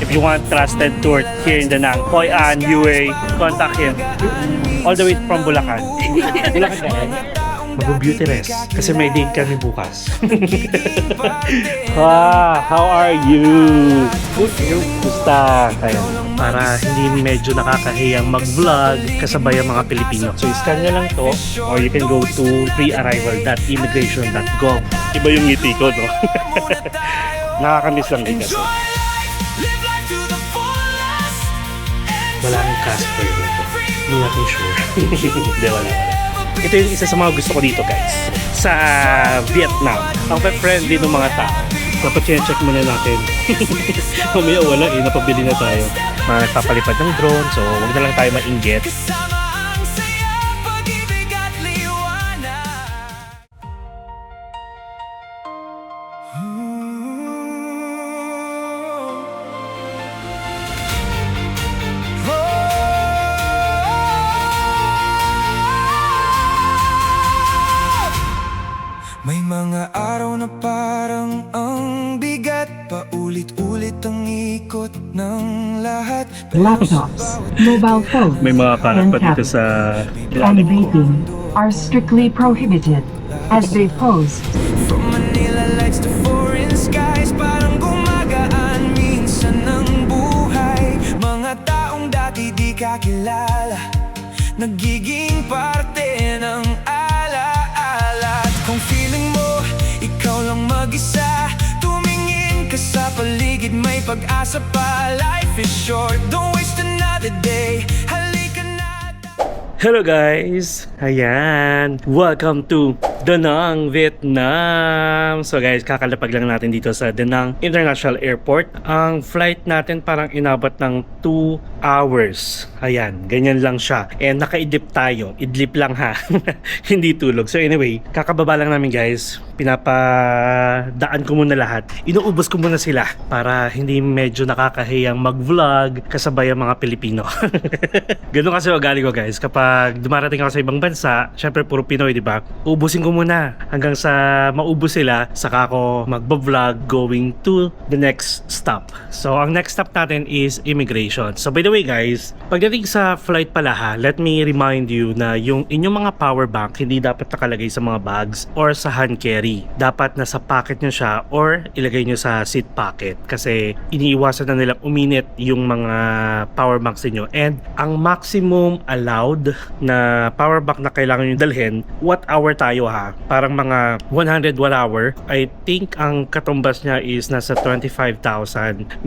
If you want trusted tour here in Da Nang, Hoi An, Yue, contact him. All the way from Bulacan. Bulacan ka eh? Mag-beauty rest. Kasi may date kami bukas. How are you? Gusta? Kaya, para hindi medyo nakakahiyang mag-vlog kasabay ang mga Pilipino. So, scan nyo lang to or you can go to prearrival.immigration.gov. Iba yung ngiti ko, no? Nakakamiss lang din kasi. Wala akong Casper dito. Hindi natin sure. Hindi, wala. Ito yung isa sa mga gusto ko dito, guys. Sa Vietnam. Ang friendly ng mga tao. Dapat check muna natin. Mamaya wala eh, napabili na tayo. Mga nagpapalipad ng drone, so huwag na lang tayo mainggit. May mga araw na parang ang bigat, paulit-ulit ang ikot ng lahat. Laptops, mobile phones, May mga kalat pa dito sa and ilalim ko. vaping are strictly prohibited as they pose From Manila lights to foreign skies, parang gumagaan minsan ng buhay. Mga taong dati di kakilala, nagiging parte ng alaala. At kung feeling mo, ikaw lang mag-isa, tumingin ka sa paligid, may pag-asa pa. Life is short, don't waste another day. Halika na. Hello guys! Ayan! Welcome to Da Nang, Vietnam! So guys, kakalapag lang natin dito sa Da Nang International Airport. Ang flight natin parang inabot ng 2 hours. Ayan, ganyan lang siya. And nakaidlip tayo. Idlip lang ha. Hindi tulog. So anyway, kakababa lang namin guys. Pinapadaan ko muna lahat. Inuubos ko muna sila para hindi medyo nakakahiyang mag-vlog kasabay ang mga Pilipino. Ganun kasi ugali ko guys. Kapag dumarating ako sa ibang bansa, syempre puro Pinoy, di ba? Ubusin ko muna hanggang sa maubos sila, saka ako magbo-vlog going to the next stop. So ang next stop natin is immigration. So by the way guys, pagdating sa flight pala ha, let me remind you na yung inyong mga power bank hindi dapat nakalagay sa mga bags or sa hand carry. Dapat nasa pocket nyo siya or ilagay nyo sa seat pocket kasi iniiwasan na nilang uminit yung mga power banks niyo. And ang maximum allowed na power bank na kailangan nyo dalhin, what hour tayo ha? Parang mga 100 watt hour. I think ang katumbas niya is nasa 25,000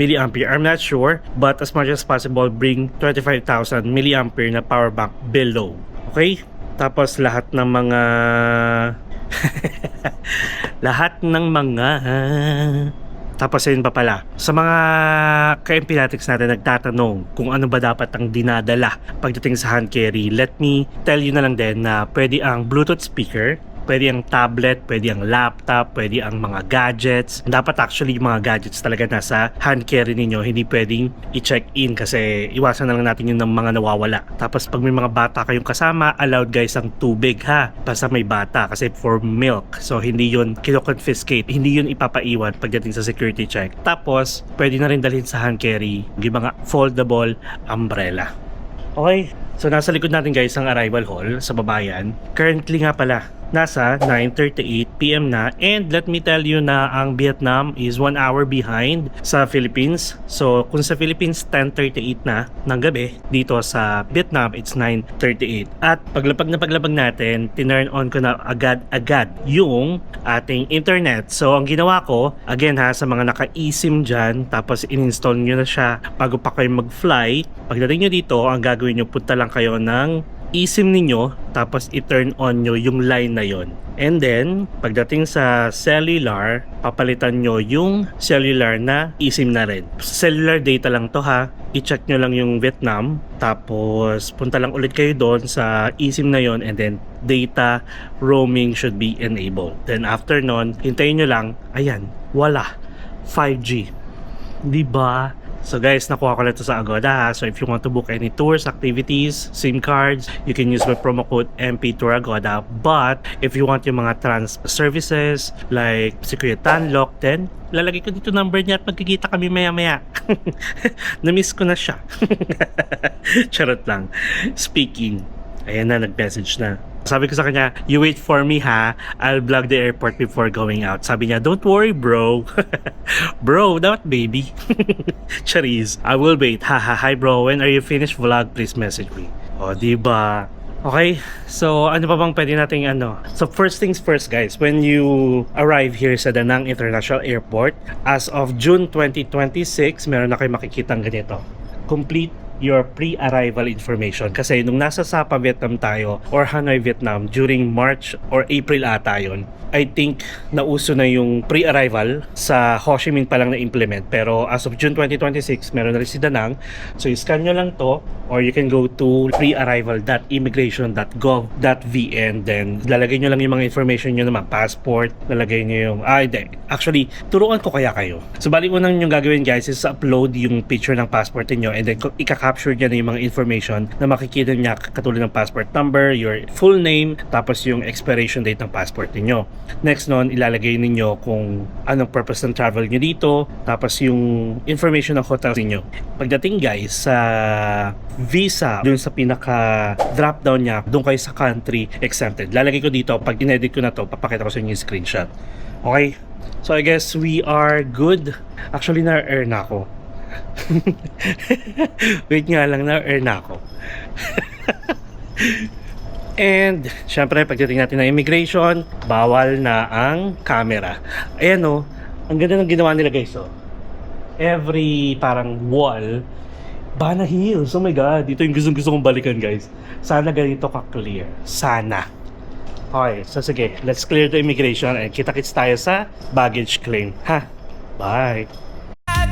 milliampere. I'm not sure, but as much as possible, bring 25,000 milliampere na power bank below. Okay? Tapos lahat ng mga tapos yun pa pala, sa mga ka-empinatics natin nagtatanong kung ano ba dapat ang dinadala pagdating sa hand carry, let me tell you na lang din na pwede ang Bluetooth speaker, pwede ang tablet, pwede ang laptop, pwede ang mga gadgets. Dapat actually yung mga gadgets talaga nasa hand carry ninyo, hindi pwedeng i-check in kasi iwasan na lang natin yung ng mga nawawala. Tapos pag may mga bata kayong kasama, allowed guys ang tubig ha, basta may bata kasi for milk. So hindi yun kino-confiscate, hindi yun ipapaiwan pagdating sa security check. Tapos pwede na rin dalhin sa hand carry yung mga foldable umbrella. Okay, so nasa likod natin guys ang arrival hall sa Babayan. Currently nga pala, nasa 9:38 PM na, and let me tell you na ang Vietnam is 1 hour behind sa Philippines. So kung sa Philippines 10:38 na ng gabi, dito sa Vietnam it's 9:38. At paglapag natin, tinurn on ko na agad-agad yung ating internet. So ang ginawa ko, again ha, sa mga naka-eSIM dyan, tapos in-install nyo na siya bago pa kayo mag-fly. Pagdating nyo dito, ang gagawin nyo, punta lang kayo ng eSIM ninyo, tapos i-turn on nyo yung line na yon. And then, pagdating sa cellular, papalitan nyo yung cellular na eSIM na rin. Cellular data lang to ha. I-check nyo lang yung Vietnam, tapos punta lang ulit kayo doon sa eSIM na yon, and then data roaming should be enabled. Then after nun, hintayin nyo lang, ayan, wala. 5G. Diba? So guys, nakuha ko na ito sa Agoda ha. So if you want to book any tours, activities, SIM cards, you can use my promo code MP Tour Agoda. But if you want yung mga trans services like si Kuya Tanlock, then lalagay ko dito number niya at magkikita kami maya-maya. Na-miss ko na siya. Charot lang. Speaking, ayan na, nag-message na. Sabi ko sa kanya, you wait for me ha, I'll vlog the airport before going out. Sabi niya, don't worry bro. Bro, not baby. Charis, I will wait. Haha, hi bro, when are you finished vlog, please message me. O, diba? Okay, so ano pa bang pwede nating ano? So first things first guys, when you arrive here sa Da Nang International Airport, as of June 2026, meron na kayo makikitang ganito. Complete your pre-arrival information. Kasi nung nasa Sapa, Vietnam tayo or Hanoi, Vietnam during March or April ata yun, I think nauso na yung pre-arrival sa Ho Chi Minh pa lang na-implement. Pero as of June 2026, meron na rin si Da Nang. So i-scan nyo lang to or you can go to prearrival.immigration.gov.vn, then lalagay nyo lang yung mga information nyo naman, passport, lalagay nyo yung, hindi. Actually, turuan ko kaya kayo. So bali unang yung gagawin guys is upload yung picture ng passport niyo and then ika-capture nyo na yung mga information na makikita niya katulad ng passport number, your full name, tapos yung expiration date ng passport niyo. Next nun, ilalagay ninyo kung anong purpose ng travel nyo dito, tapos yung information ng hotel niyo. Pagdating guys sa visa, dun sa pinaka drop down niya, dun kayo sa country exempted. Lalagay ko dito, pag inedit ko na to, papakita ko sa inyo yung screenshot. Okay? So I guess we are good. Actually, na-earn ako. Wait nga lang, na-earn ako. And syempre pagdating natin ng immigration, bawal na ang camera. Ayan o, ang ganda ng ginawa nila guys o. Every parang wall, Bana Hills, oh my god, dito yung gusto kong balikan guys. Sana ganito ka-clear, sana. Okay, so sige, let's clear the immigration and kita-kits tayo sa baggage claim. Ha, bye!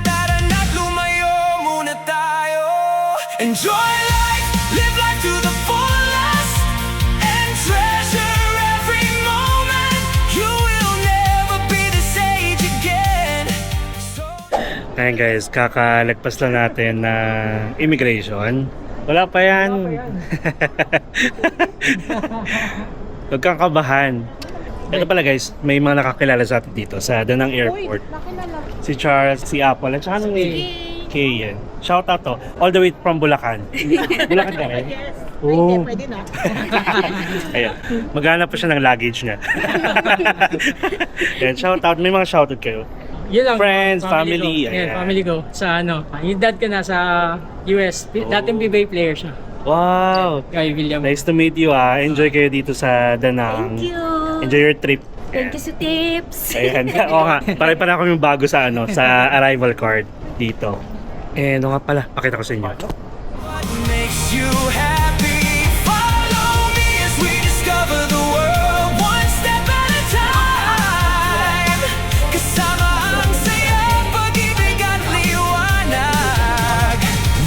Tara na't lumayo muna tayo. Enjoy life, live life to the fullest, and treasure every moment. You will never be this age again. Ayan guys, kakalagpas lang natin na immigration. Wala pa yan. Huwag kang kabahan. Ito pala guys, may mga nakakilala sa atin dito sa Da Nang Airport. Si Charles, si Apple, at saka nung Kay yan. Shout out to. All the way from Bulacan. Bulacan ka rin? Yes. Oo. Pwede na. Ayan. Maghanap pa siya ng luggage niya. Ayan, shout out. May mga shout out kayo. Yun lang. Friends, family, Ko. ayan. Yeah, family ko. Sa ano, yung dad ko na sa US. Dating PBA player siya. Wow! Kay William. Nice to meet you ah. Enjoy kayo dito sa Da Nang. Thank you. Enjoy your trip. Thank you sa tips. Ayan. Oo nga. Pare-pare ako yung bago sa ano, sa arrival card dito. And nga pala, pakita ko sa inyo. What makes you happy? Follow me as we discover the world, one step at a time. Kasama ang saya, pag-ibig at liwanag.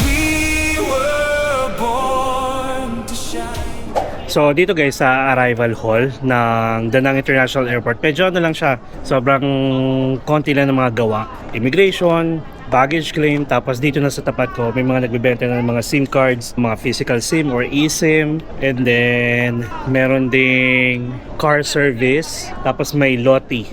We were born to shine. So dito guys sa arrival hall ng Da Nang International Airport, medyo ano lang siya, sobrang konti lang ng mga gawa. Immigration, baggage claim, tapos dito na sa tapat ko may mga nagbebenta ng mga SIM cards, mga physical SIM or eSIM, and then meron ding car service, tapos may lote,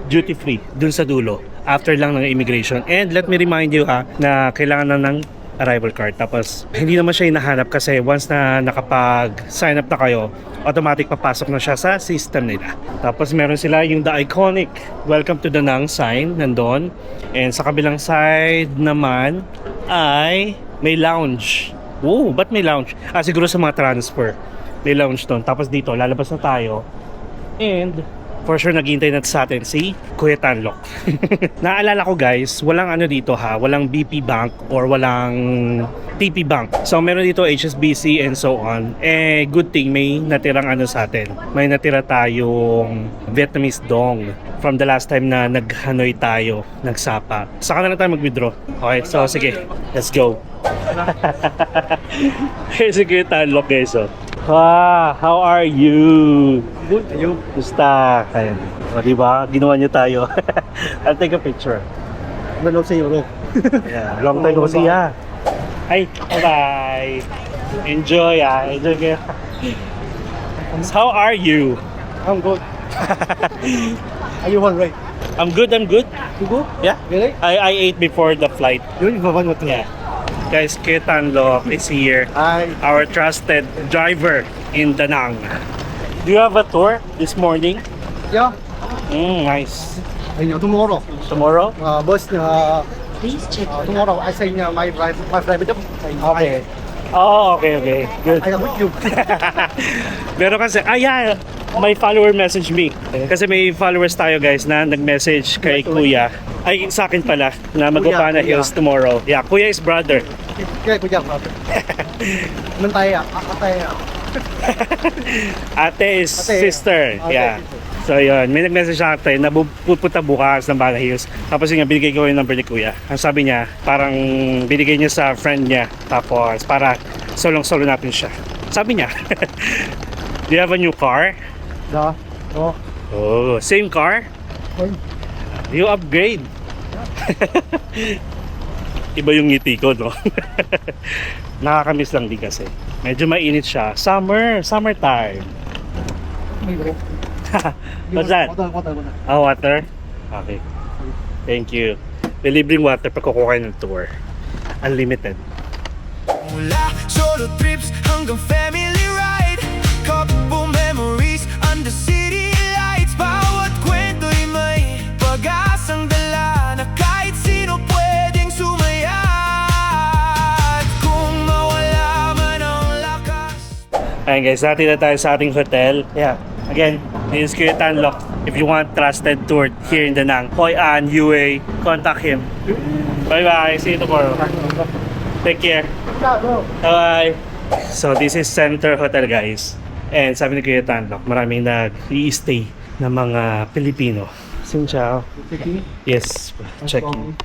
duty free dun sa dulo after lang ng immigration. And let me remind you na kailangan na ng arrival card, tapos hindi naman siya hinahanap kasi once na nakapag-sign up na kayo, automatic papasok na siya sa system nila. Tapos meron sila yung the iconic welcome to Da Nang sign nandun, and sa kabilang side naman ay may lounge. Oh, ba't may lounge? Siguro sa mga transfer may lounge doon. Tapos dito lalabas na tayo and for sure naghihintay na sa atin si Kuya Tanlock. Naalala ko guys, walang ano dito walang BP Bank or walang TP Bank. So meron dito HSBC and so on. Good thing may natirang ano sa atin. May natira tayong Vietnamese dong from the last time na nag-Hanoi tayo, nagsapa. Saka na lang tayo mag-withdraw. Okay, so sige, let's go. Hey, si Kuya Tanlock guys. How are you? Good. You? Gusta? Ayan. O diba? Ginawa niyo tayo. I'll take a picture. Ano sa iyo? Yeah, long time no see ha. Ay, bye-bye. Enjoy enjoy kayo. How are you? I'm good. Are you hungry? I'm good. You good? Yeah. Really? I ate before the flight. You need one more Yeah. Guys, Kuya Tanlok is here. Hi. Our trusted driver in Da Nang. Do you have a tour this morning? Yeah. Nice. Tomorrow. Tomorrow? Bus. Tomorrow. I say my private job. Okay. Oh, okay. Good. I am with you. Pero kasi, yeah, my follower message me. Kasi may followers tayo guys na nag-message kay Kuya. Ay, sa akin pala, na Magopana Kuya. Hills tomorrow. Yeah, Kuya is brother. Okay, kuya. Naman tayo. Tayo. Ate is Ate. sister. Ate. Yeah. So yun, may nag-message sa akin na pupunta bukas ng Bana Hills. Tapos yun nga, binigay ko yung number ni Kuya. Ang sabi niya, parang binigay niya sa friend niya. Tapos para solong-solo natin siya. Sabi niya, do you have a new car? Da. Oh. Oh, same car? You upgrade. Iba yung ngiti ko, no? Nakakamiss lang din kasi. Medyo mainit siya. Summertime. What's that? Water. Water? Okay. Thank you. May libreng water pag kukuha kayo ng tour. Unlimited. Mula solo trips hanggang family ride, couple memories under city lights. Bawat kwento'y may pag-asang dala na kahit sino pwedeng sumaya. At kung mawala man ang lakas. Ayan guys, natin na tayo sa ating hotel. Yeah. Again, this is Kuya Tanlok. If you want trusted tour here in Da Nang, Hoi An, UA, contact him. Bye-bye. See you tomorrow. Take care. Bye. So this is Center Hotel guys. And sabi ni Kuya Tanlok, maraming nag-i-stay na mga Pilipino. Xin chào. Yes, check-in.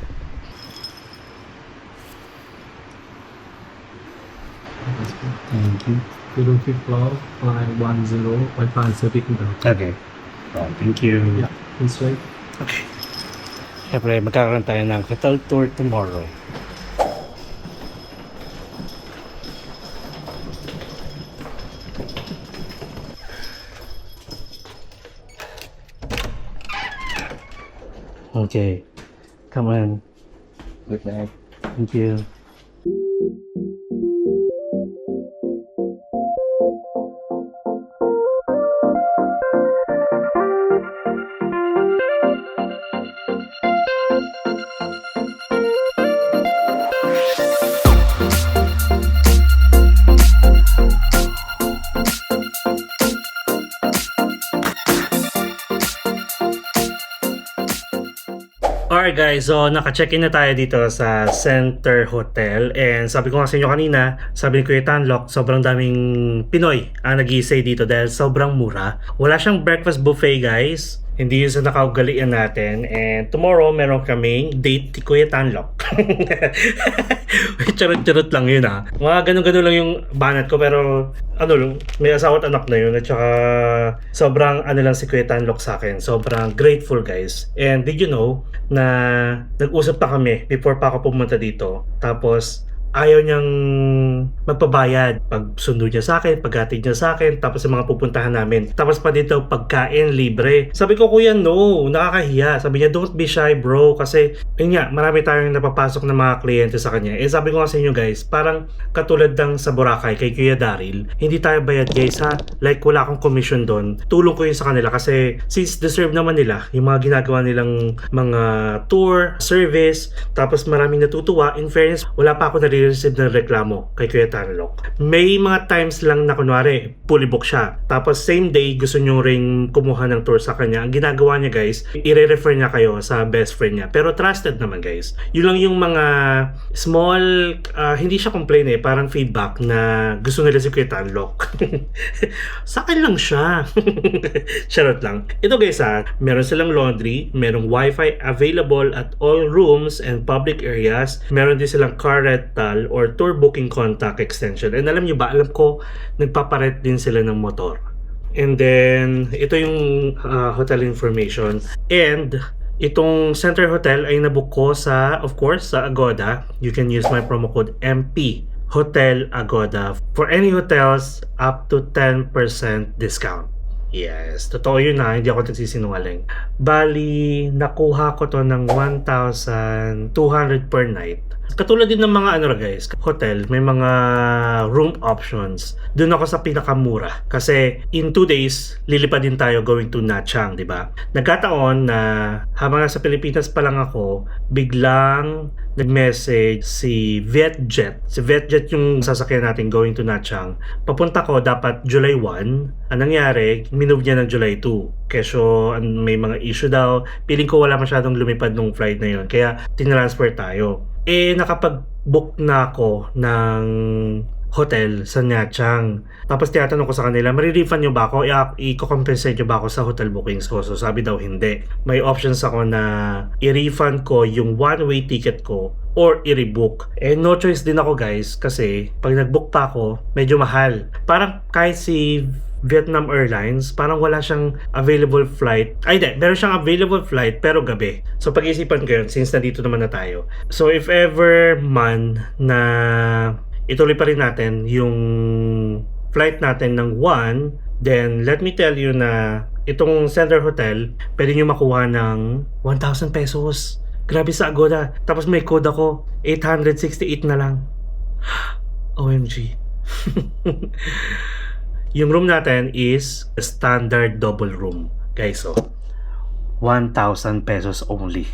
Thank you. 05th floor, 510, 550 down. Okay. Thank you. Yeah, this way. Okay. Siyempre, magkakaroon tayo ng hotel tour tomorrow. Okay. Come on. Good night. Thank you. Alright guys, so naka-check-in na tayo dito sa Center Hotel and sabi ko nga sa inyo kanina, sabi ni Kuya Tanlok, sobrang daming Pinoy ang nag-i-stay dito dahil sobrang mura. Wala siyang breakfast buffet guys, hindi yun sa nakaugalian natin, and tomorrow meron kaming date ni Kuya Tanlok. Charot-charot lang yun ha. Mga ganun-ganun lang yung banat ko pero ano lang, may asawa at anak na yun at saka sobrang ano lang si Kuya Tanlok sa akin. Sobrang grateful guys. And did you know na nag-usap pa kami before pa ako pumunta dito. Tapos ayaw niyang magpabayad pag sundo niya sa akin, paghatid niya sa akin, tapos sa mga pupuntahan namin. Tapos pa dito pagkain libre. Sabi ko, kuya, no, nakakahiya. Sabi niya, don't be shy bro, kasi yun nga, marami tayong napapasok na mga kliyente sa kanya. Eh sabi ko nga sa inyo guys, parang katulad ng sa Boracay kay Kuya Daryl, hindi tayo bayad guys ha. Like wala akong commission doon. Tulong ko yun sa kanila kasi since deserve naman nila yung mga ginagawa nilang mga tour, service, tapos maraming natutuwa. In fairness, wala pa ako receive ng reklamo kay Kuya Tanlok. May mga times lang na kunwari, fully book siya. Tapos same day, gusto nyo ring kumuha ng tour sa kanya. Ang ginagawa niya guys, i-refer niya kayo sa best friend niya. Pero trusted naman guys. Yun lang yung mga small, hindi siya complain eh, parang feedback na gusto nila si Kuya Tanlok. Sa akin lang siya. Charot lang. Ito guys meron silang laundry, merong wifi available at all rooms and public areas. Meron din silang car rental or tour booking contact extension. And alam nyo ba, alam ko, nagpaparet din sila ng motor. And then, ito yung hotel information. And, Itong Center Hotel ay nabook ko sa, of course, sa Agoda. You can use my promo code MP Hotel Agoda for any hotels up to 10% discount. Yes, totoo yun na, hindi ako nagsisinungaling. Bali, nakuha ko to ng 1,200 per night. Katulad din ng mga guys, hotel, may mga room options. Doon ako sa pinakamura. Kasi in 2 days, lilipad din tayo going to Nha Trang, di ba? Nagkataon na habang nasa Pilipinas pa lang ako, biglang nag-message si Vietjet. Si Vietjet yung sasakyan natin going to Nha Trang. Papunta ko dapat July 1. Ang nangyari, minove niya ng July 2. Kesyo may mga issue daw. Piling ko wala masyadong lumipad nung flight na yun. Kaya tinransfer tayo. Nakapag-book na ako ng hotel sa Nha Trang. Tapos tinatanong ko sa kanila, marirefund nyo ba ako? I-compensate nyo ba ako sa hotel bookings ko? So sabi daw hindi. May options ako na i-refund ko yung one-way ticket ko or i-rebook. No choice din ako guys kasi pag nag-book pa ako, medyo mahal. Parang kahit si Vietnam Airlines, parang wala siyang available flight. Meron siyang available flight pero gabi. So pag-isipan ko yun since nandito naman na tayo. So if ever man na ituloy pa rin natin yung flight natin ng 1, then let me tell you na itong Center Hotel, pwede nyo makuha ng 1,000 pesos. Grabe sa Agoda. Tapos may code ako, 868 na lang. OMG. Yung room natin is a standard double room. Guys, 1,000 pesos only.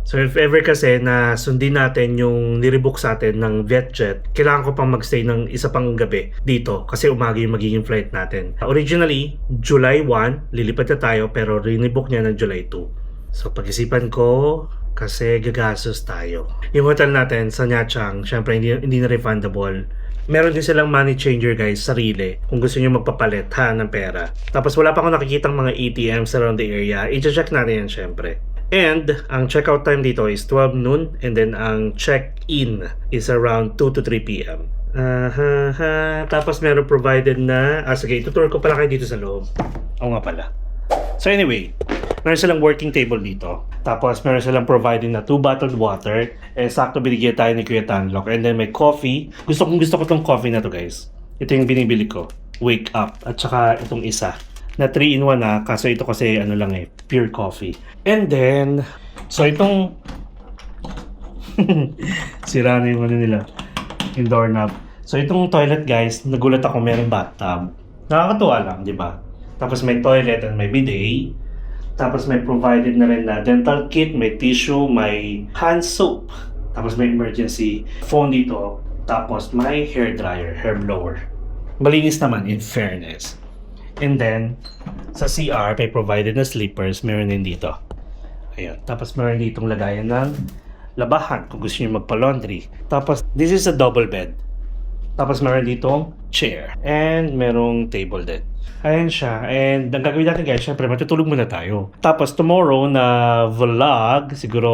So if ever kasi na sundin natin yung nirebook sa atin ng Vietjet, kailangan ko pang magstay ng isa pang gabi dito kasi umaga yung magiging flight natin. Originally, July 1, lilipad na tayo pero rinibook niya ng July 2. So pag-isipan ko, kasi gagastos tayo. Yung hotel natin sa Nha Trang, syempre hindi na refundable. Meron din silang money changer guys, sarili. Kung gusto nyo magpapalit ng pera. Tapos wala pa akong nakikitang mga ATMs around the area. I-check natin yan syempre. And ang checkout time dito is 12 noon and then ang check-in is around 2 to 3 p.m. Tapos meron provided na... sige, tutur ko pala kayo dito sa loob. Oo nga pala. So anyway, meron silang working table dito. Tapos meron silang providing na 2 bottled water. Sakto binigyan tayo ni Kuya Tanlok. And then may coffee. Gusto ko tong coffee na to guys. Ito yung binibili ko. Wake Up. At saka itong isa. Na 3-in-1 na. Kaso ito kasi pure coffee. And then, so itong sira na yung nila. Yung doorknob. So itong toilet guys, nagulat ako meron bathtub. Nakakatuwa lang, di ba? Tapos may toilet and may bidet. Tapos may provided na rin na dental kit, may tissue, may hand soap. Tapos may emergency phone dito. Tapos may hair dryer, hair blower. Malinis naman in fairness. And then, sa CR, may provided na slippers, meron din dito. Ayun. Tapos meron ditong lagayan ng labahan kung gusto nyo magpa-laundry. Tapos, this is a double bed. Tapos meron ditong chair. And merong table din. Ayan siya. And ang gagawin natin guys, syempre matutulog muna tayo. Tapos tomorrow na vlog, siguro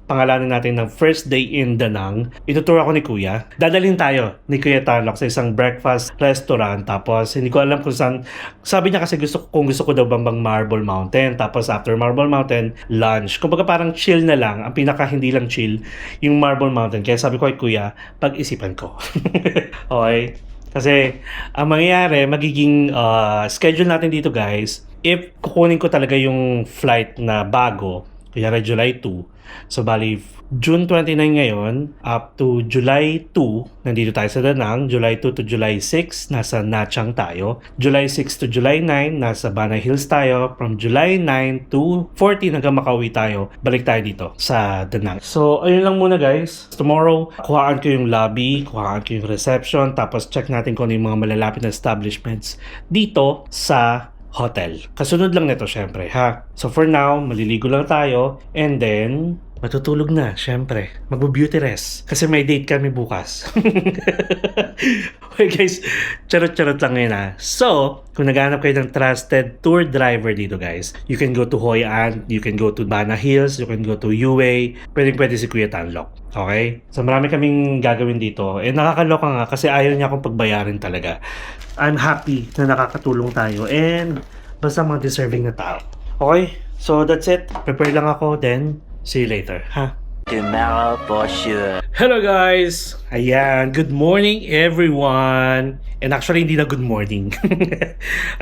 pangalanan natin ng first day in Da Nang. Ituturo ako ni Kuya. Dadalhin tayo ni Kuya Tanlok sa isang breakfast restaurant. Tapos hindi ko alam kung saan. Sabi niya kasi gusto ko daw bang Marble Mountain. Tapos after Marble Mountain, lunch. Kumbaga parang chill na lang. Ang pinaka hindi lang chill, yung Marble Mountain. Kaya sabi ko kay Kuya, pag-isipan ko. Okay? Kasi ang mangyayari, magiging schedule natin dito guys, if kukunin ko talaga yung flight na bago, kunyari July 2, so bali June 29 ngayon, up to July 2, nandito tayo sa Da Nang. July 2 to July 6, nasa Nha Trang tayo. July 6 to July 9, nasa Banay Hills tayo. From July 9 to 14 hanggang makauwi tayo. Balik tayo dito sa Da Nang. So, ayun lang muna guys. Tomorrow, kuhaan ko yung lobby, kuhaan ko yung reception, tapos check natin kung ano yung mga malalapit na establishments dito sa hotel. Kasunod lang nito syempre ha. So for now, maliligo lang tayo and then matutulog na, syempre. Magbo-beauty rest. Kasi may date kami bukas. Okay guys, charot-charot lang ngayon ha. So, kung naghahanap kayo ng trusted tour driver dito guys, you can go to Hoi An, you can go to Banay Hills, you can go to UA, pwede si Kuya Tanlok. Okay? So, marami kaming gagawin dito. Nakakaloka nga kasi ayaw niya akong pagbayarin talaga. I'm happy na nakakatulong tayo and basta mga deserving na tao. Okay? So that's it. Prepare lang ako, then see you later, ha? Tomorrow for sure. Hello guys! Ayan, good morning everyone! And actually, hindi na good morning.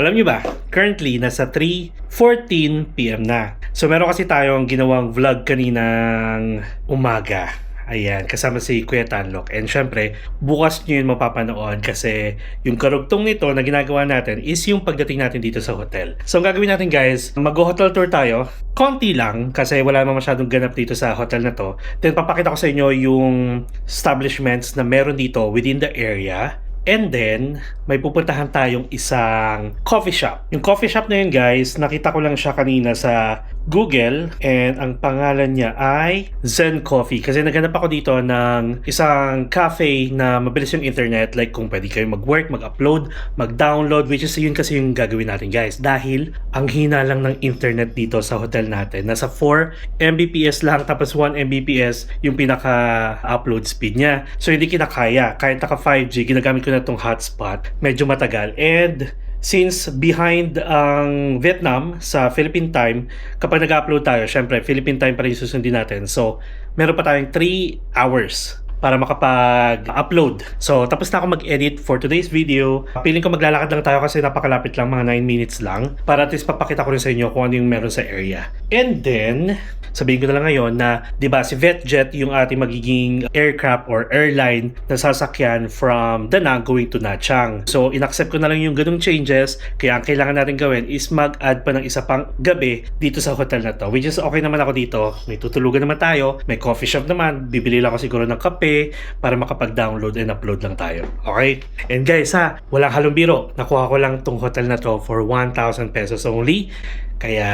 Alam niyo ba, currently, nasa 3:14 PM na. So meron kasi tayong ginawang vlog kaninang umaga. Ayan, kasama si Kuya Tanlok. And syempre, bukas nyo yun mapapanood kasi yung karugtong nito na ginagawa natin is yung pagdating natin dito sa hotel. So ang gagawin natin guys, mag-hotel tour tayo. Konti lang kasi wala naman masyadong ganap dito sa hotel na to. Then papakita ko sa inyo yung establishments na meron dito within the area. And then, may pupuntahan tayong isang coffee shop. Yung coffee shop na yun guys, nakita ko lang siya kanina sa Google and ang pangalan niya ay Zen Coffee. Kasi naghanap ako dito ng isang cafe na mabilis yung internet. Like kung pwede kayo mag-work, mag-upload, mag-download, which is yun kasi yung gagawin natin guys. Dahil ang hina lang ng internet dito sa hotel natin. Nasa 4 Mbps lang tapos 1 Mbps yung pinaka-upload speed niya. So hindi kinakaya. Kahit naka 5G, ginagamit ko na itong hotspot. Medyo matagal. And since behind ang Vietnam sa Philippine time, kapag nag-upload tayo, syempre Philippine time pa rin susundin natin. So, meron pa tayong 3 hours para makapag-upload. So, tapos na ako mag-edit for today's video. Piling ko maglalakad lang tayo kasi napakalapit lang, mga 9 minutes lang. Para at least papakita ko rin sa inyo kung ano yung meron sa area. And then, sabihin ko na lang ngayon na, di ba, si VietJet yung ating magiging aircraft or airline na sasakyan from Da Nang going to Nha Trang. So, inaccept ko na lang yung ganung changes. Kaya ang kailangan natin gawin is mag-add pa ng isa pang gabi dito sa hotel na to. Which is okay naman ako dito. May tutulugan naman tayo. May coffee shop naman. Bibili lang ako siguro ng kape para makapag-download and upload lang tayo. Okay? And guys ha, walang halong biro. Nakuha ko lang tong hotel na to for 1,000 pesos only. Kaya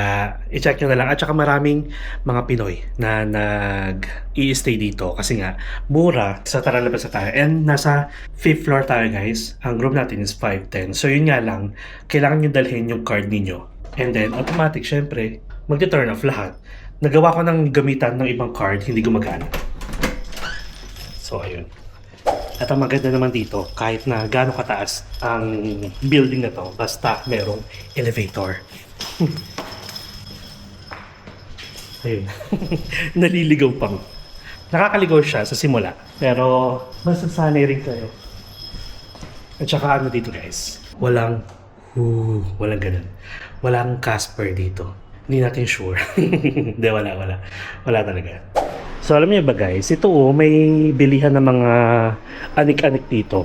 i-check nyo na lang. At saka maraming mga Pinoy na nag-i-stay dito kasi nga mura. So tara labas na tayo. And nasa 5th floor tayo guys. Ang room natin is 510. So yun nga lang, kailangan nyo dalhin yung card ninyo. And then automatic syempre, mag-turn off lahat. Nagawa ko ng gamitan ng ibang card, hindi gumagana. So ayun. At ang maganda naman dito, kahit na gaano kataas ang building na to, basta merong elevator. Ayun. Naliligaw pang. Nakakaligaw siya sa simula. Pero masasanay rin kayo. At saka ano dito guys, walang ganun. Walang Casper dito. Hindi natin sure. Hindi, wala talaga. So alam niyo ba guys, ito may bilihan ng mga anik-anik dito.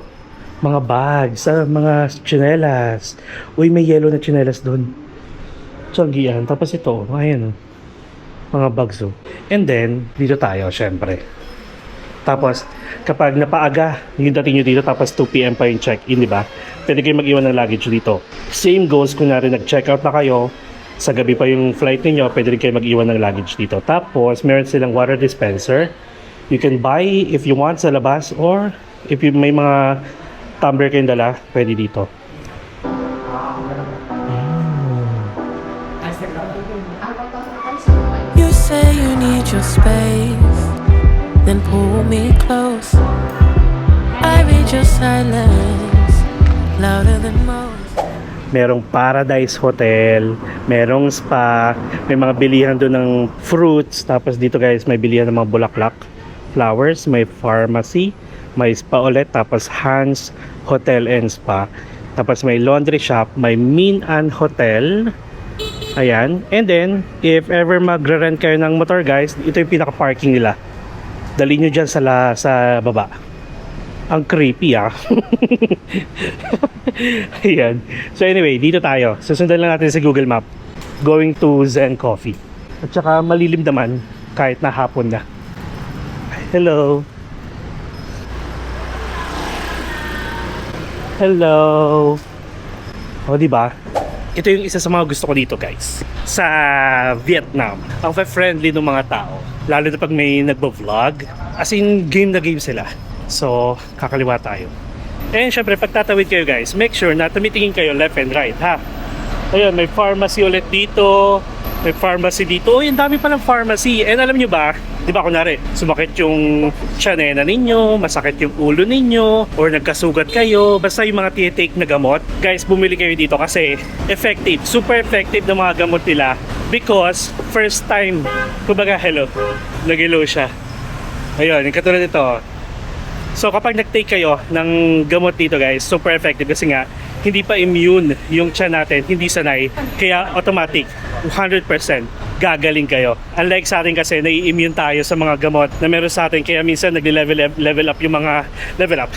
Mga bags, mga tsinelas. Uy, may yellow na tsinelas doon. So ang giyan. Tapos ito, ayan mga bags oh. And then, dito tayo syempre. Tapos, kapag napaaga yung dating nyo dito, tapos 2 PM pa yung check-in, di ba? Pwede kayo mag-iwan ng luggage dito. Same goes kung narin nag-check-out na kayo, sa gabi pa yung flight niyo, pwede rin kayo mag-iwan ng luggage dito. Tapos, meron silang water dispenser. You can buy if you want sa labas or if you may mga tumbler kayong dala, pwede dito. You say you need your space, then pull me close. I read your silence louder than most. Merong Paradise Hotel, merong spa, may mga bilihan doon ng fruits. Tapos dito guys, may bilihan ng mga bulaklak, flowers, may pharmacy, may spa ulit, tapos Hans Hotel and Spa. Tapos may laundry shop, may Min An Hotel. Ayan. And then, if ever magre-rent kayo ng motor guys, ito yung pinaka-parking nila. Dali nyo dyan sa baba. Ang creepy ah. Ayan. So anyway, dito tayo. Susundan lang natin sa Google Map. Going to Zen Coffee. At saka malilim naman kahit na hapon na. Hello. Hello. O diba? Ito yung isa sa mga gusto ko dito guys. Sa Vietnam. Ang friendly ng mga tao. Lalo na pag may nagbo-vlog. As in, game na game sila. So, kakaliwa tayo. And syempre, pag tatawid kayo guys, make sure na tumitingin kayo left and right, ha? Ayun, may pharmacy ulit dito. May pharmacy dito. Uy, ang dami palang pharmacy. And alam nyo ba, di ba kunwari, sumakit yung tiyanena ninyo, masakit yung ulo ninyo, or nagkasugat kayo, basta yung mga titake na gamot, guys, bumili kayo dito kasi effective, super effective na mga gamot nila. Because, first time, kumbaga, hello, nag-hello siya. Ayun, yung katulad nito. So, kapag nag-take kayo ng gamot dito guys, super effective kasi nga, hindi pa immune yung tiyan natin, hindi sanay. Kaya automatic, 100% gagaling kayo. Unlike sa atin kasi, nai-immune tayo sa mga gamot na meron sa atin. Kaya minsan nagle-level up yung mga level up.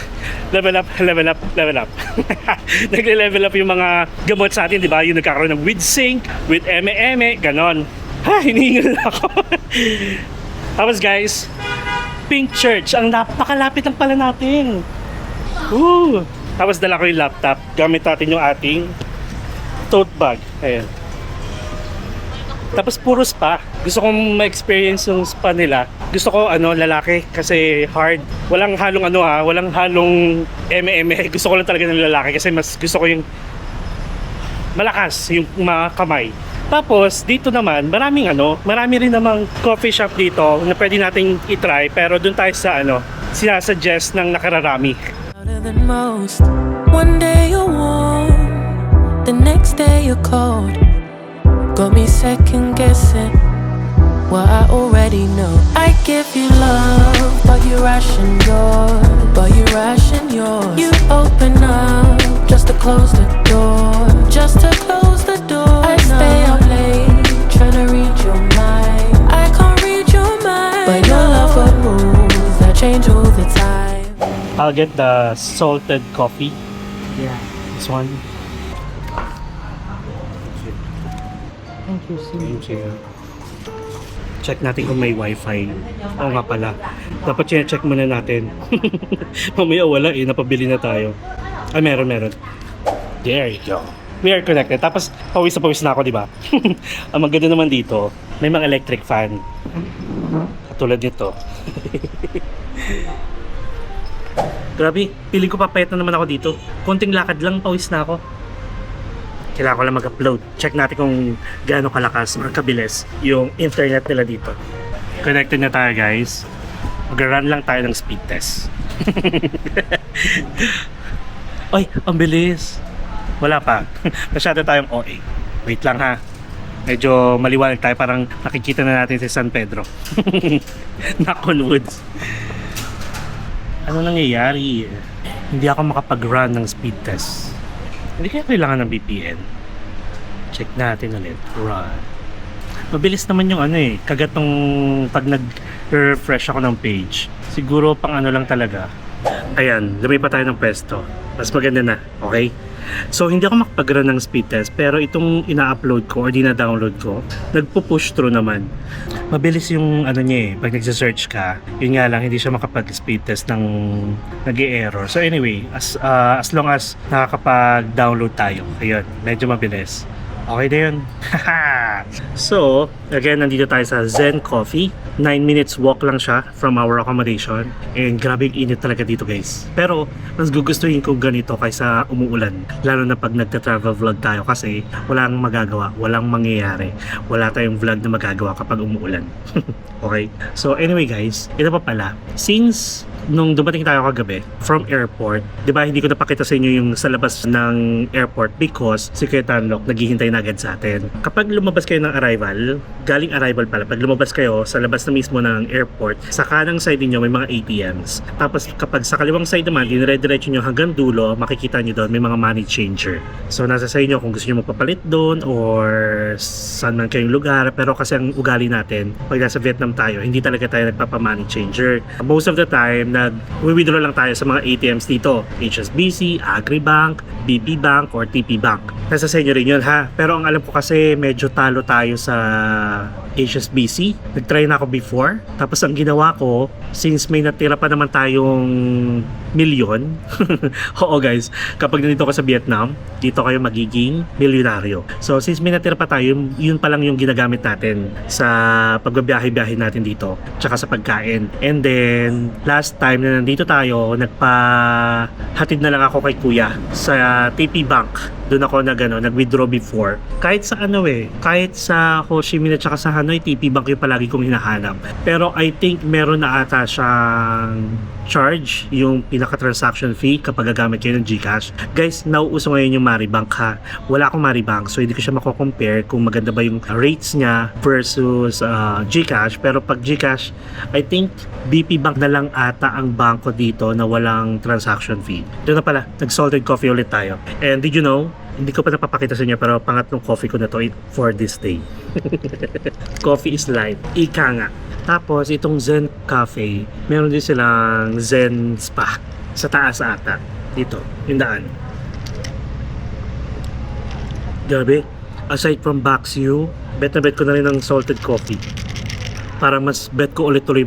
Nagle-level up yung mga gamot sa atin, di ba? Yung nagkakaroon ng with zinc, with eme, ganon. Ha, hinihingal na ako. Tapos guys, Pink Church, ang napakalapit lang pala natin. Woo! Tapos dala ko yung laptop. Gamit natin yung ating tote bag. Ayan. Tapos puro spa. Gusto kong ma-experience yung spa nila. Gusto ko lalaki kasi hard. Walang halong walang halong eme. Gusto ko lang talaga ng lalaki kasi mas gusto ko yung malakas yung mga kamay. Tapos dito naman, marami rin namang coffee shop dito na pwede nating i-try, pero dun tayo sa sinasuggest ng nakararami. Louder than most. One day you're warm, the next day you're cold. Got me second guessing what I already know. I give you love, but you ration yours. You open up just to close the door. I stay up late trying to read your mind. I can't read your mind, but your love got moves that change all the time. I'll get the salted coffee. Yeah. This one. Thank you, sir. Thank you. Check natin kung may wifi. Oo nga pala. Dapat check muna natin. Mamaya wala napabili na tayo. Ah, meron. There you go. We are connected. Tapos, pawis na ako, di ba? Ang maganda naman dito, may mga electric fan. Katulad nito. Grabe, piling ko papayat na naman ako dito. Konting lakad lang, pawis na ako. Kailangan ko lang mag-upload. Check natin kung gaano kalakas or kabilis yung internet nila dito. Connected na tayo guys. Mag-run lang tayo ng speed test. Ay, ang bilis. Wala pa. Masyado tayong OA. Wait lang ha. Medyo maliwanag tayo. Parang nakikita na natin si San Pedro. Knock on wood. Ano nangyayari? Hindi ako makapag-run ng speed test. Hindi kaya kailangan ng VPN. Check natin ulit. Run. Mabilis naman yung kagat nung pag nag-refresh ako ng page. Siguro pang lang talaga. Ayan, lumipat tayo ng pwesto. Mas maganda na, okay? So, hindi ako makapag-run ng speed test, pero itong ina-upload ko or dina-download ko, nagpo-push through naman. Mabilis yung pag nagsa-search ka, yun nga lang, hindi siya makapag-speed test ng nag-i-error. So anyway, as long as nakakapag-download tayo, ayun, medyo mabilis. Okay na yun. So, again, nandito tayo sa Zen Coffee. 9 minutes walk lang siya from our accommodation. And grabe yung init talaga dito guys. Pero, mas gugustuhin ko ganito kaysa umuulan. Lalo na pag nagta-travel vlog tayo kasi walang magagawa, walang mangyayari. Wala tayong vlog na magagawa kapag umuulan. Okay? So, anyway guys, ito pa pala. Since nung dumating tayo kagabi from airport, di ba hindi ko napakita sa inyo yung sa labas ng airport because si Kuya Tanlok naghihintay na agad sa atin. Kapag lumabas kayo ng arrival, galing arrival pala, pag lumabas kayo sa labas na mismo ng airport, sa kanang side niyo may mga ATMs. Tapos kapag sa kaliwang side naman, dinire-diretso nyo hanggang dulo, makikita nyo doon may mga money changer. So nasa sa inyo kung gusto nyo magpapalit doon or saan man kayong lugar. Pero kasi ang ugali natin, pag nasa Vietnam tayo, hindi talaga tayo nagpapa-money changer. Most of the time, nag-withdraw lang tayo sa mga ATMs dito. HSBC, Agribank, BB Bank, or TP Bank. Nasa sa inyo rin yun ha. Pero ang alam ko kasi medyo talo tayo sa HSBC. Nag-try na ako before. Tapos ang ginawa ko, since may natira pa naman tayong milyon. Oo guys, kapag nandito ka sa Vietnam, dito kayo magiging milyonaryo. So since may natira pa tayo, yun pa lang yung ginagamit natin sa pagbabiyahe-biyahe natin dito. Tsaka sa pagkain. And then, last time time na nandito tayo, nagpahatid na lang ako kay kuya sa TP Bank. Doon ako nag-withdraw before. Kahit sa kahit sa Ho Chi Minh at saka sa Hanoi, TP Bank yung palagi kong hinahanap. Pero I think meron na ata siyang charge, yung pinaka-transaction fee kapag gagamit kayo ng GCash. Guys, nauuso ngayon yung Maribank ha. Wala akong Maribank, so hindi ko siya mako-compare kung maganda ba yung rates niya versus GCash. Pero pag GCash, I think BP Bank na lang ata ang bangko dito na walang transaction fee. Doon na pala, nag-salted coffee ulit tayo. And did you know, hindi ko pa napapakita sa inyo pero pangatlong coffee ko na to for this day. Coffee is life. Ika nga. Tapos itong Zen Cafe, meron din silang Zen Spa sa taas ata. Dito, yung daan. Grabe. Aside from Baxiu, bet na bet ko na rin ng salted coffee. Para mas bet ko ulit tuloy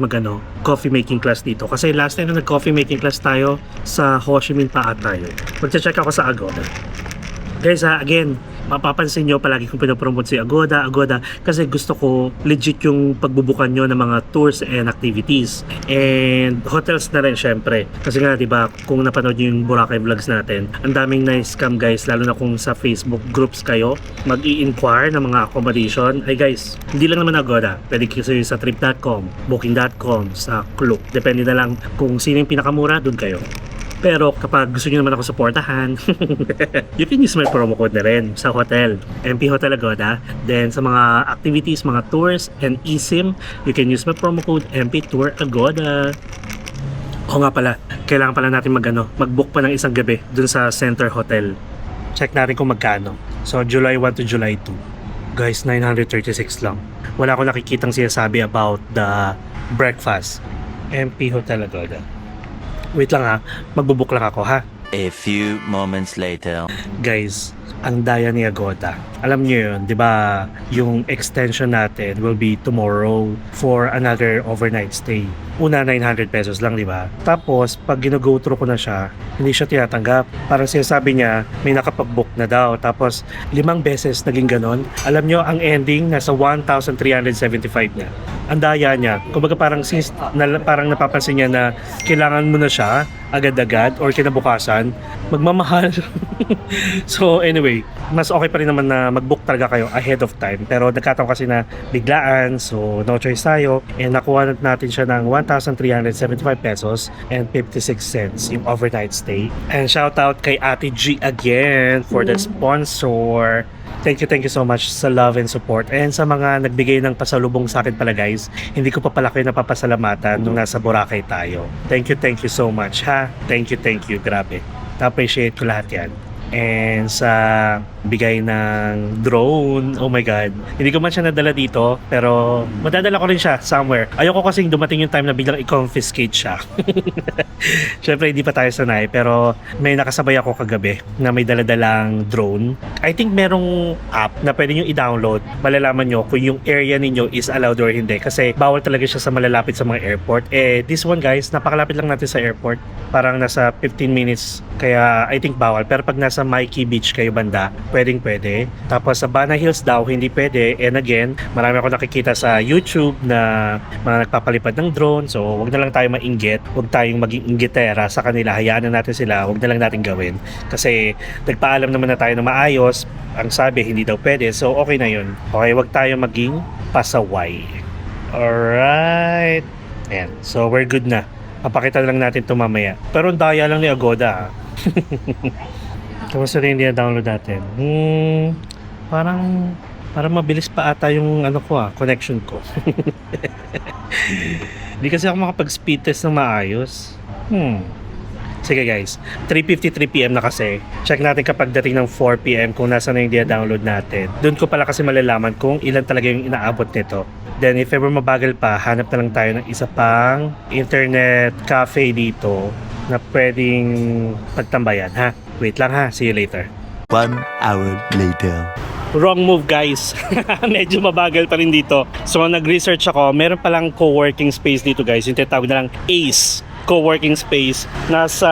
coffee making class dito. Kasi last time na nag-coffee making class tayo sa Ho Chi Minh pa tayo. Magche-check ako sa Agoda. Guys again, mapapansin nyo palagi kong pinopromote si Agoda kasi gusto ko legit yung pagbubukan nyo ng mga tours and activities and hotels na rin syempre kasi nga diba kung napanood nyo yung Boracay vlogs natin, ang daming nice scam guys, lalo na kung sa Facebook groups kayo mag-i-inquire ng mga accommodation. Ay guys, hindi lang naman Agoda, pwede kayo sa trip.com, booking.com, sa Klook, depende na lang kung sino yung pinakamura, dun kayo. Pero kapag gusto nyo naman ako supportahan, you can use my promo code na rin sa hotel, MP Hotel Agoda. Then sa mga activities, mga tours, and eSIM, you can use my promo code MP Tour Agoda. O nga pala, kailangan pala natin mag-book pa ng isang gabi dun sa Center Hotel. Check natin kung magkano. So July 1 to July 2. Guys, 936 lang. Wala akong nakikitang sinasabi about the breakfast. MP Hotel Agoda. Wait lang ha, magbubook lang ako ha. A few moments later. Guys, ang daya ni Agoda. Alam niyo yun, di ba? Yung extension natin will be tomorrow for another overnight stay. Una 900 pesos lang, di ba? Tapos, pag gino-go through ko na siya, hindi siya tinatanggap. Parang sinasabi niya, may nakapag-book na daw. Tapos, 5 beses naging ganon. Alam niyo, ang ending, nasa 1,375 niya. Ang daya niya. Kumbaga parang parang napapansin niya na kailangan mo na siya agad-agad or kinabukasan, magmamahal. So anyway, mas okay pa rin naman na mag-book talaga kayo ahead of time. Pero nagkataon kasi na biglaan, so no choice tayo. And nakuha natin siya ng 1,375 pesos and 56 cents yung overnight stay. And shout out kay Ate G again for the sponsor. Thank you so much sa love and support. And sa mga nagbigay ng pasalubong sa akin pala guys, hindi ko pa pala kayo napapasalamatan nung nasa Boracay tayo. Thank you so much ha. Thank you, grabe. Na-appreciate ko lahat yan. And sa bigay ng drone, oh my god, hindi ko man siya nadala dito, pero madadala ko rin siya somewhere. Ayoko kasing dumating yung time na biglang i-confiscate siya. Syempre hindi pa tayo sanay, pero may nakasabay ako kagabi na may daladalang drone. I think merong app na pwede nyo i-download, malalaman nyo kung yung area ninyo is allowed or hindi, kasi bawal talaga siya sa malalapit sa mga airport. This one guys, napakalapit lang natin sa airport, parang nasa 15 minutes, kaya I think bawal. Pero pag nasa Mikey Beach kayo banda, pwede. Tapos sa Bana Hills daw, hindi pwede. And again, marami ako nakikita sa YouTube na mga nagpapalipad ng drone. So, wag na lang tayo mainggit. Wag tayong maging inggitera sa kanila. Hayaan na natin sila. Wag na lang natin gawin. Kasi nagpaalam naman na tayo na maayos. Ang sabi, hindi daw pwede. So, okay na yun. Okay, wag tayo maging pasaway. Alright. Ayan. So, we're good na. Papakita lang natin ito mamaya. Pero ang daya lang ni Agoda. Kamusta rin yung download natin? Parang mabilis pa ata yung connection ko. Hindi kasi ako makapag-speed test ng maayos. Sige guys, 3:53 PM na kasi. Check natin kapag dating ng 4 PM kung nasa na yung download natin. Doon ko pala kasi malalaman kung ilan talaga yung inaabot nito. Then if ever mabagal pa, hanap na lang tayo ng isa pang internet cafe dito na pwedeng pagtambayan ha. Wait lang ha, see you later. 1 hour later. Wrong move guys. Medyo mabagal pa rin dito. So nag-research ako, meron palang co-working space dito guys. Yung tinatawag na lang ACE co-working space. Nasa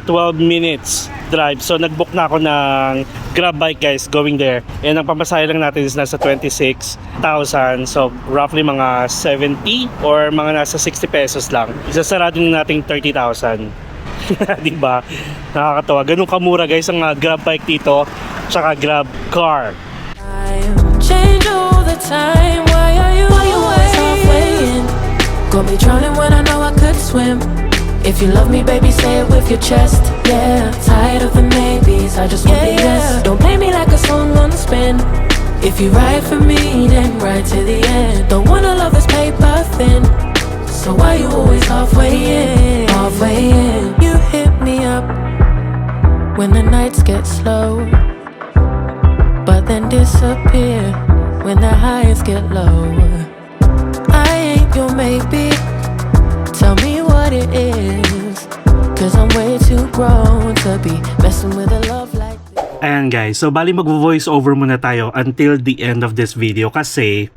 12 minutes drive. So nag-book na ako ng Grab bike guys going there. And ang pamasahe lang natin is nasa 26,000. So roughly mga 70 or mga nasa 60 pesos lang. Isasarado na natin 30,000. Diba? Nakakatawa. Ganun kamura guys ang Grab bike dito. Tsaka Grab car. Change all the time. Why are you always halfway in? Got me drowning when I know I could swim. If you love me, baby, say it with your chest. Yeah, tired of the maybes, I just want the yes. Don't play me like a song on spin. If you ride for me, then ride to the end. Don't wanna love this paper thin. So why you always halfway in? Halfway in. You hit me up when the nights get slow, but then disappear when the highs get low. I ain't your maybe. Tell me what it is, cause I'm way too grown to be messing with a love like this. Ayan guys, so bali mag-voice over muna tayo until the end of this video kasi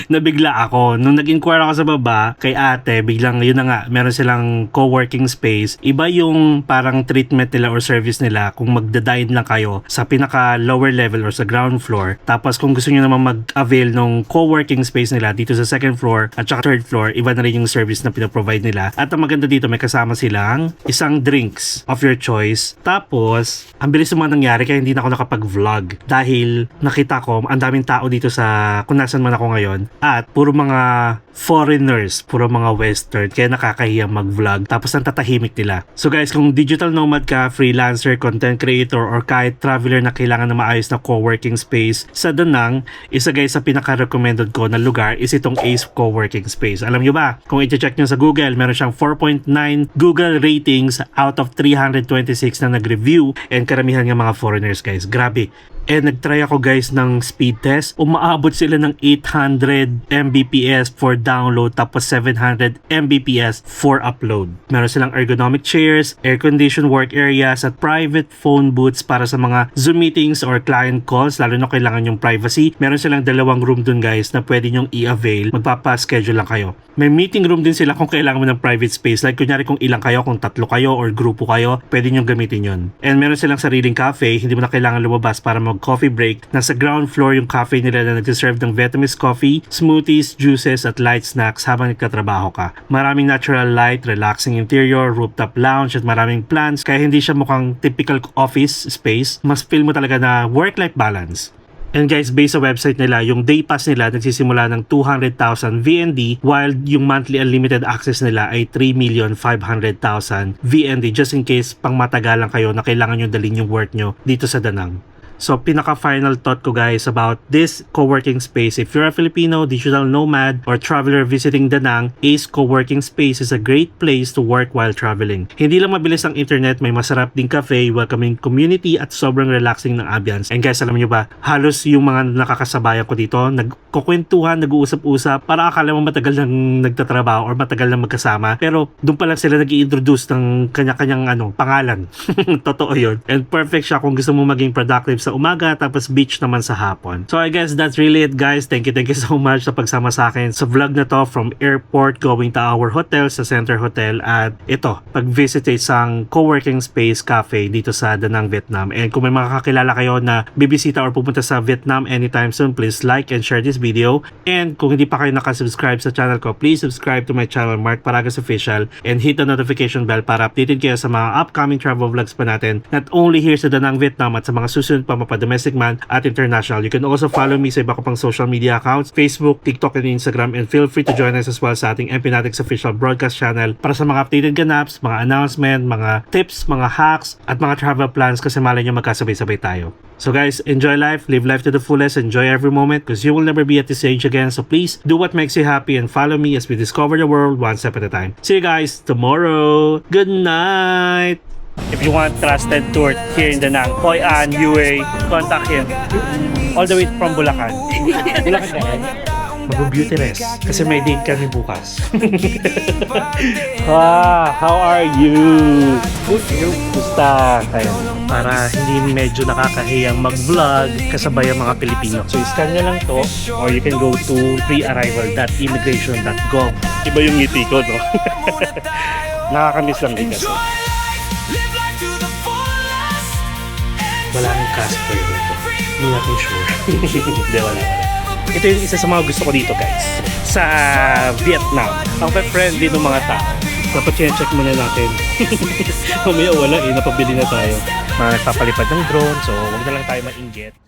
nabigla ako. Nung nag-inquire ako sa baba kay ate, biglang yun na nga, meron silang co-working space. Iba yung parang treatment nila or service nila kung magda-dine lang kayo sa pinaka lower level or sa ground floor. Tapos kung gusto nyo naman mag-avail ng co-working space nila dito sa second floor at saka third floor, iba na rin yung service na pinaprovide nila. At ang maganda dito, may kasama silang isang drinks of your choice. Tapos, ang bilis naman nangyari kaya hindi na ako nakapag-vlog dahil nakita ko ang daming tao dito sa kung nasan man ako ngayon at puro mga foreigners, puro mga western kaya nakakahiyang mag-vlog tapos ang tatahimik nila. So guys, kung digital nomad ka, freelancer, content creator or kahit traveler na kailangan na maayos na co-working space sa Da Nang, isa guys sa pinaka-recommended ko na lugar is itong Ace Co-working Space. Alam nyo ba, kung i-check nyo sa Google, meron siyang 4.9 Google ratings out of 326 na nag-review and karamihan ng mga foreigners guys. Grabe. And nagtry ako guys ng speed test. Umaabot sila ng 800 Mbps for download tapos 700 Mbps for upload. Meron silang ergonomic chairs, air-conditioned work areas at private phone booths para sa mga Zoom meetings or client calls lalo na kailangan yung privacy. Meron silang 2 room dun guys na pwede nyong i-avail. Magpapa-schedule lang kayo. May meeting room din sila kung kailangan mo ng private space. Like kunyari kung ilang kayo, kung 3 kayo or grupo kayo, pwede nyong gamitin yun. And meron silang sariling cafe. Hindi mo na kailangan lumabas para mag-coffee break. Nasa ground floor yung cafe nila na nagsiserve ng Vietnamese coffee, smoothies, juices at light snacks habang nagkatrabaho ka. Maraming natural light, relaxing interior, rooftop lounge at maraming plants kaya hindi siya mukhang typical office space. Mas feel mo talaga na work-life balance. And guys, based sa website nila, yung day pass nila nagsisimula ng 200,000 VND while yung monthly unlimited access nila ay 3,500,000 VND just in case pang matagalan kayo na kailangan nyo dalhin yung work nyo dito sa Da Nang. So, pinaka-final thought ko guys about this co-working space. If you're a Filipino, digital nomad, or traveler visiting Da Nang, Ace Co-working Space is a great place to work while traveling. Hindi lang mabilis ang internet, may masarap ding cafe, welcoming community, at sobrang relaxing ng ambience. And guys, alam nyo ba, halos yung mga nakakasabayan ko dito, nagkukwentuhan, nag-uusap-usap, para akala mo matagal nang nagtatrabaho or matagal nang magkasama. Pero, doon pa lang sila nag-i-introduce ng kanya-kanyang pangalan. Totoo yun. And perfect siya kung gusto mo maging productive sa umaga tapos beach naman sa hapon. So I guess that's really it guys. Thank you so much sa pagsama sa akin sa vlog na to from airport going to our hotel sa Center Hotel at ito, pag-visit isang co-working space cafe dito sa Da Nang, Vietnam. And kung may mga kakilala kayo na bibisita or pupunta sa Vietnam anytime soon, please like and share this video. And kung hindi pa kayo nakasubscribe sa channel ko, please subscribe to my channel Mark Paragas Official and hit the notification bell para updated kayo sa mga upcoming travel vlogs pa natin not only here sa Da Nang, Vietnam at sa mga susunod pa mapa-domestic man at international. You can also follow me sa iba ko pang social media accounts, Facebook, TikTok, and Instagram, and feel free to join us as well sa ating Empinatics official broadcast channel para sa mga updated ganaps, mga announcement, mga tips, mga hacks, at mga travel plans kasi malay nyo magkasabay-sabay tayo. So guys, enjoy life, live life to the fullest, enjoy every moment because you will never be at this age again. So please do what makes you happy and follow me as we discover the world one step at a time. See you guys tomorrow. Good night. If you want trusted tour here in Da Nang, Hoi An, Yue, contact him. All the way from Bulacan. Bulacan ka eh? Mag-beauty rest. Kasi may date kami bukas. How are you? Gusta kayo? Para hindi medyo nakakahiyang mag-vlog kasabay ang mga Pilipino. So, scan nyo lang to or you can go to prearrival.immigration.gov. Iba yung ngiti ko, no? Nakakamiss lang din kasi. Live life to the Wala nang Casper dito. Hindi natin sure. Hindi, wala. Ito yung isa sa mga gusto ko dito, guys. Sa Vietnam. Ang friendly ng mga tao. Dapat check muna natin. Mamaya wala napabili na tayo. Mga nagpapalipad ng drone, so huwag na lang tayo mainggit.